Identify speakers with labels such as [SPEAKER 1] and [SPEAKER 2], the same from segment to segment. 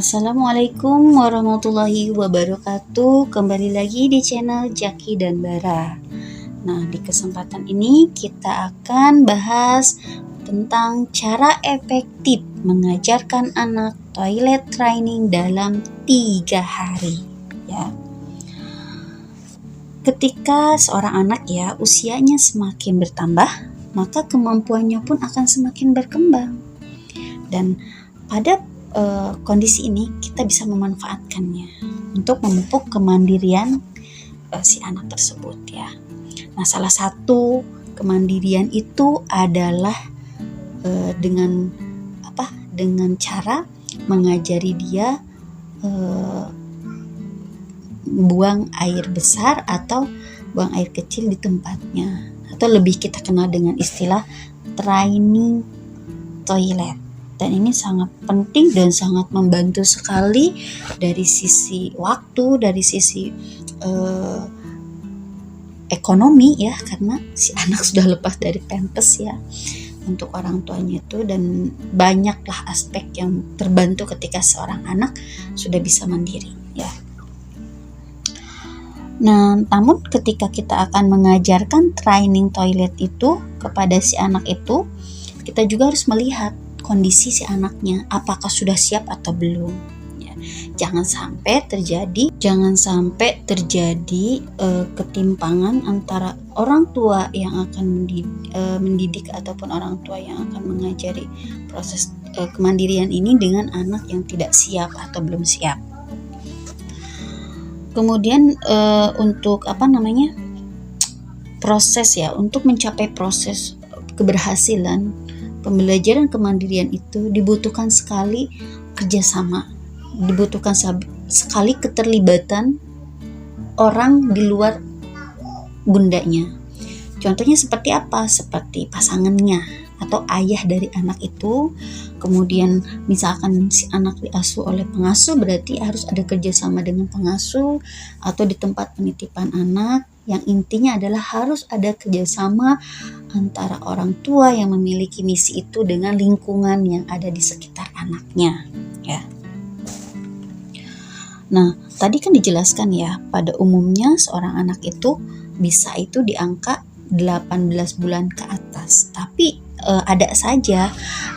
[SPEAKER 1] Assalamualaikum warahmatullahi wabarakatuh. Kembali lagi di channel Jaki dan Bara. Nah, di kesempatan ini kita akan bahas tentang cara efektif mengajarkan anak toilet training dalam 3 hari ya. Ketika seorang anak ya usianya semakin bertambah, maka kemampuannya pun akan semakin berkembang. Dan pada kondisi ini kita bisa memanfaatkannya untuk memupuk kemandirian si anak tersebut ya. Nah, salah satu kemandirian itu adalah dengan cara mengajari dia buang air besar atau buang air kecil di tempatnya, atau lebih kita kenal dengan istilah training toilet. Dan ini sangat penting dan sangat membantu sekali dari sisi waktu, dari sisi ekonomi ya, karena si anak sudah lepas dari pampers ya untuk orang tuanya itu, dan banyaklah aspek yang terbantu ketika seorang anak sudah bisa mandiri ya. Nah, namun ketika kita akan mengajarkan training toilet itu kepada si anak itu, kita juga harus melihat kondisi si anaknya, apakah sudah siap atau belum ya. Jangan sampai terjadi ketimpangan antara orang tua yang akan mendidik ataupun orang tua yang akan mengajari proses kemandirian ini dengan anak yang tidak siap atau belum siap. Kemudian untuk proses ya, untuk mencapai proses keberhasilan pembelajaran kemandirian itu dibutuhkan sekali kerjasama, dibutuhkan sekali keterlibatan orang di luar bundanya. Contohnya seperti apa? Seperti pasangannya atau ayah dari anak itu. Kemudian misalkan si anak diasuh oleh pengasuh, berarti harus ada kerjasama dengan pengasuh, atau di tempat penitipan anak. Yang intinya adalah harus ada kerjasama antara orang tua yang memiliki misi itu dengan lingkungan yang ada di sekitar anaknya ya. Nah, tadi kan dijelaskan ya, pada umumnya seorang anak itu bisa itu di angka 18 bulan ke atas. Tapi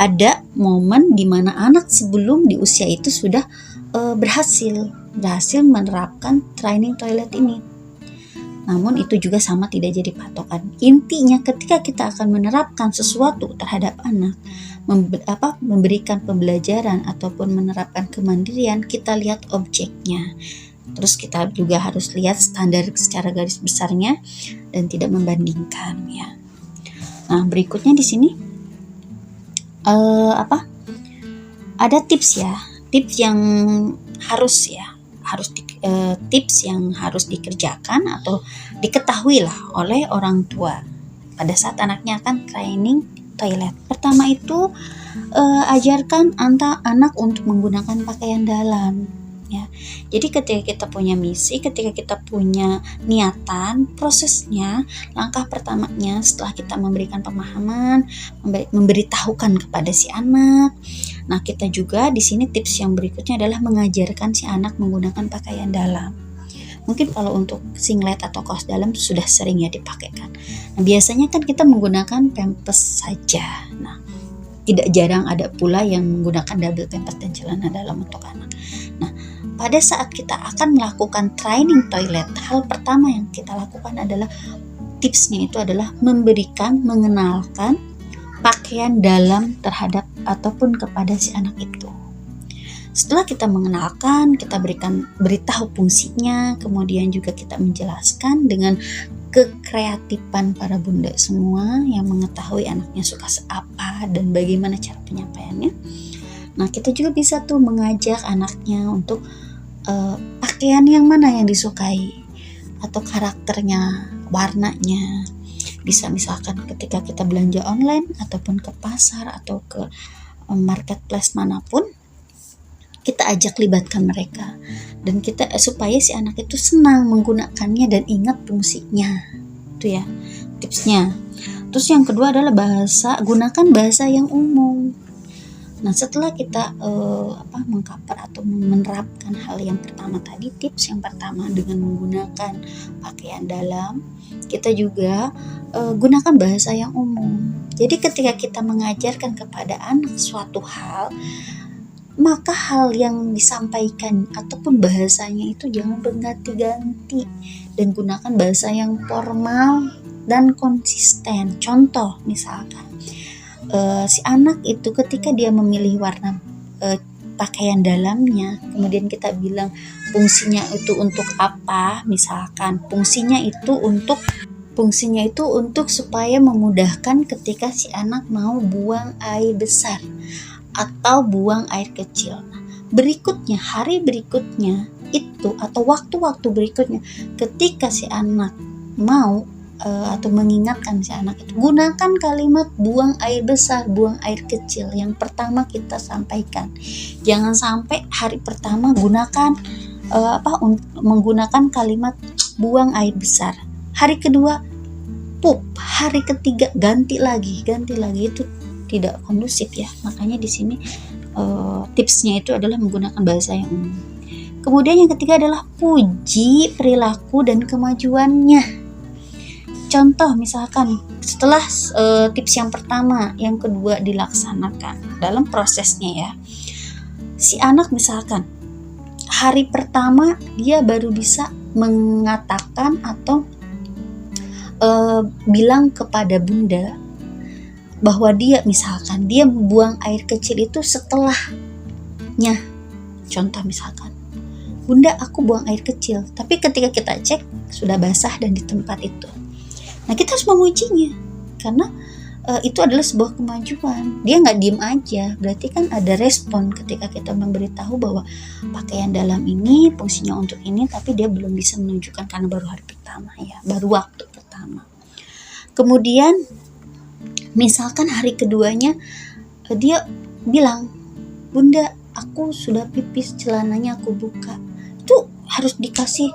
[SPEAKER 1] ada momen di mana anak sebelum di usia itu sudah berhasil menerapkan training toilet ini. Namun itu juga sama tidak jadi patokan. Intinya ketika kita akan menerapkan sesuatu terhadap anak, memberikan pembelajaran ataupun menerapkan kemandirian, kita lihat objeknya. Terus kita juga harus lihat standar secara garis besarnya dan tidak membandingkan ya. Nah, berikutnya di sini ada tips ya, tips yang harus dikerjakan atau diketahui lah oleh orang tua pada saat anaknya akan training toilet. Pertama itu ajarkan anak untuk menggunakan pakaian dalam ya. Jadi ketika kita punya misi, ketika kita punya niatan, prosesnya, langkah pertamanya setelah kita memberikan pemahaman, memberitahukan kepada si anak. Nah, kita juga di sini tips yang berikutnya adalah mengajarkan si anak menggunakan pakaian dalam. Mungkin kalau untuk singlet atau kaos dalam sudah sering ya dipakai kan. Nah, biasanya kan kita menggunakan pampers saja. Nah, tidak jarang ada pula yang menggunakan double pampers dan celana dalam untuk anak. Nah, pada saat kita akan melakukan training toilet, hal pertama yang kita lakukan adalah tipsnya itu adalah mengenalkan pakaian dalam terhadap ataupun kepada si anak itu. Setelah kita mengenalkan, kita beritahu fungsinya, kemudian juga kita menjelaskan dengan kekreatifan para bunda semua yang mengetahui anaknya suka apa dan bagaimana cara penyampaiannya. Nah, kita juga bisa tuh mengajak anaknya untuk pakaian yang mana yang disukai atau karakternya, warnanya. Bisa misalkan ketika kita belanja online ataupun ke pasar atau ke marketplace manapun, kita ajak libatkan mereka dan kita supaya si anak itu senang menggunakannya dan ingat fungsinya. Itu ya tipsnya. Terus yang kedua adalah gunakan bahasa yang umum. Nah, setelah kita mengcover atau menerapkan hal yang pertama tadi, tips yang pertama dengan menggunakan pakaian dalam, kita juga gunakan bahasa yang umum. Jadi ketika kita mengajarkan kepada anak suatu hal, maka hal yang disampaikan ataupun bahasanya itu jangan berganti-ganti dan gunakan bahasa yang formal dan konsisten. Contoh misalkan si anak itu ketika dia memilih warna pakaian dalamnya, kemudian kita bilang fungsinya itu untuk apa, misalkan fungsinya itu untuk supaya memudahkan ketika si anak mau buang air besar atau buang air kecil. Berikutnya, hari berikutnya itu atau waktu-waktu berikutnya ketika si anak mau atau mengingatkan si anak itu, gunakan kalimat buang air besar, buang air kecil yang pertama kita sampaikan. Jangan sampai hari pertama menggunakan kalimat buang air besar. Hari kedua pup, hari ketiga ganti lagi itu tidak kondusif ya. Makanya di sini tipsnya itu adalah menggunakan bahasa yang umum. Kemudian yang ketiga adalah puji perilaku dan kemajuannya. Contoh misalkan setelah tips yang pertama, yang kedua dilaksanakan dalam prosesnya ya. Si anak misalkan hari pertama dia baru bisa mengatakan atau bilang kepada bunda bahwa dia misalkan dia buang air kecil itu setelahnya. Contoh misalkan, bunda aku buang air kecil, tapi ketika kita cek sudah basah dan di tempat itu. Nah, kita harus memujinya karena itu adalah sebuah kemajuan. Dia nggak diem aja, berarti kan ada respon ketika kita memberitahu bahwa pakaian dalam ini fungsinya untuk ini, tapi dia belum bisa menunjukkan karena baru hari pertama ya, baru waktu pertama. Kemudian misalkan hari keduanya dia bilang, bunda aku sudah pipis, celananya aku buka. Itu harus dikasih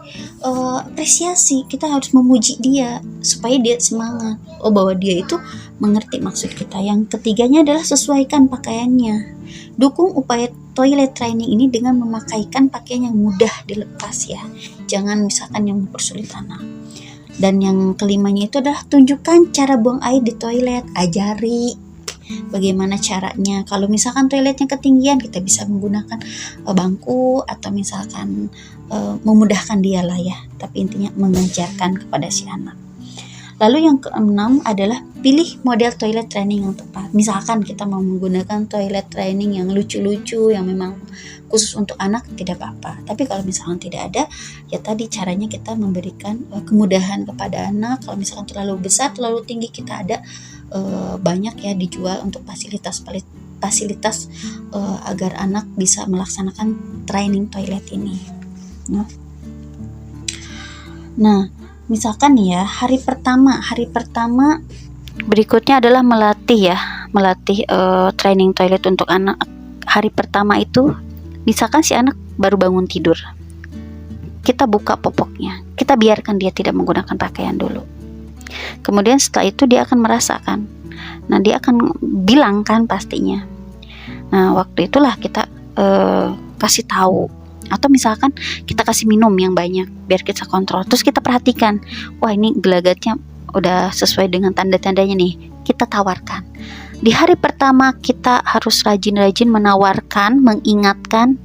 [SPEAKER 1] apresiasi, kita harus memuji dia supaya dia semangat, bahwa dia itu mengerti maksud kita. Yang ketiganya adalah sesuaikan pakaiannya. Dukung upaya toilet training ini dengan memakaikan pakaian yang mudah dilepas ya, jangan misalkan yang mempersulit anak. Dan yang kelimanya itu adalah tunjukkan cara buang air di toilet, ajari bagaimana caranya. Kalau misalkan toiletnya ketinggian, kita bisa menggunakan bangku atau misalkan memudahkan dia lah ya, tapi intinya mengajarkan kepada si anak. Lalu yang keenam adalah pilih model toilet training yang tepat. Misalkan kita mau menggunakan toilet training yang lucu-lucu, yang memang khusus untuk anak, tidak apa-apa. Tapi kalau misalkan tidak ada, ya tadi caranya kita memberikan kemudahan kepada anak. Kalau misalkan terlalu besar, terlalu tinggi, kita ada banyak ya dijual untuk fasilitas agar anak bisa melaksanakan training toilet ini. Nah, misalkan ya hari pertama berikutnya adalah melatih training toilet untuk anak. Hari pertama itu misalkan si anak baru bangun tidur, kita buka popoknya, kita biarkan dia tidak menggunakan pakaian dulu. Kemudian setelah itu dia akan merasakan, nah dia akan bilang kan pastinya. Nah waktu itulah kita kasih tahu, atau misalkan kita kasih minum yang banyak biar kita kontrol. Terus kita perhatikan, wah ini gelagatnya udah sesuai dengan tanda-tandanya nih, kita tawarkan. Di hari pertama kita harus rajin-rajin menawarkan, mengingatkan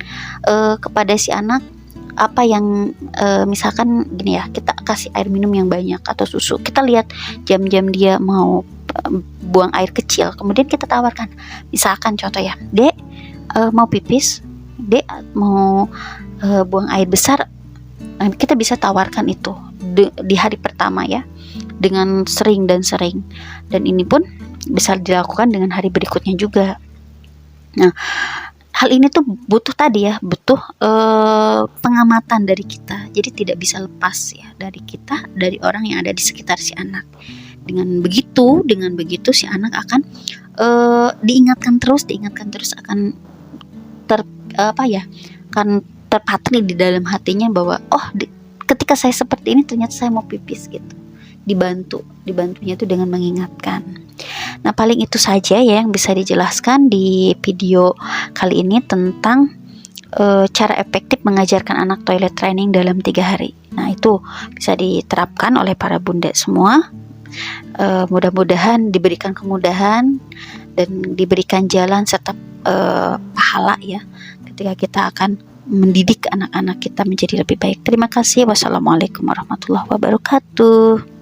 [SPEAKER 1] kepada si anak apa yang misalkan gini ya, kita kasih air minum yang banyak atau susu. Kita lihat jam-jam dia mau buang air kecil, kemudian kita tawarkan, misalkan contoh ya, dek mau pipis, dek mau buang air besar. Kita bisa tawarkan itu di hari pertama ya, dengan sering, dan ini pun bisa dilakukan dengan hari berikutnya juga. Nah hal ini tuh butuh pengamatan dari kita, jadi tidak bisa lepas ya dari kita, dari orang yang ada di sekitar si anak. Dengan begitu si anak akan diingatkan terus akan akan terpatri di dalam hatinya bahwa ketika saya seperti ini ternyata saya mau pipis gitu. Dibantunya itu dengan mengingatkan. Nah, paling itu saja ya yang bisa dijelaskan di video kali ini tentang cara efektif mengajarkan anak toilet training dalam 3 hari. Nah, itu bisa diterapkan oleh para bunda semua. Mudah-mudahan diberikan kemudahan dan diberikan jalan serta pahala ya ketika kita akan mendidik anak-anak kita menjadi lebih baik. Terima kasih. Wassalamualaikum warahmatullahi wabarakatuh.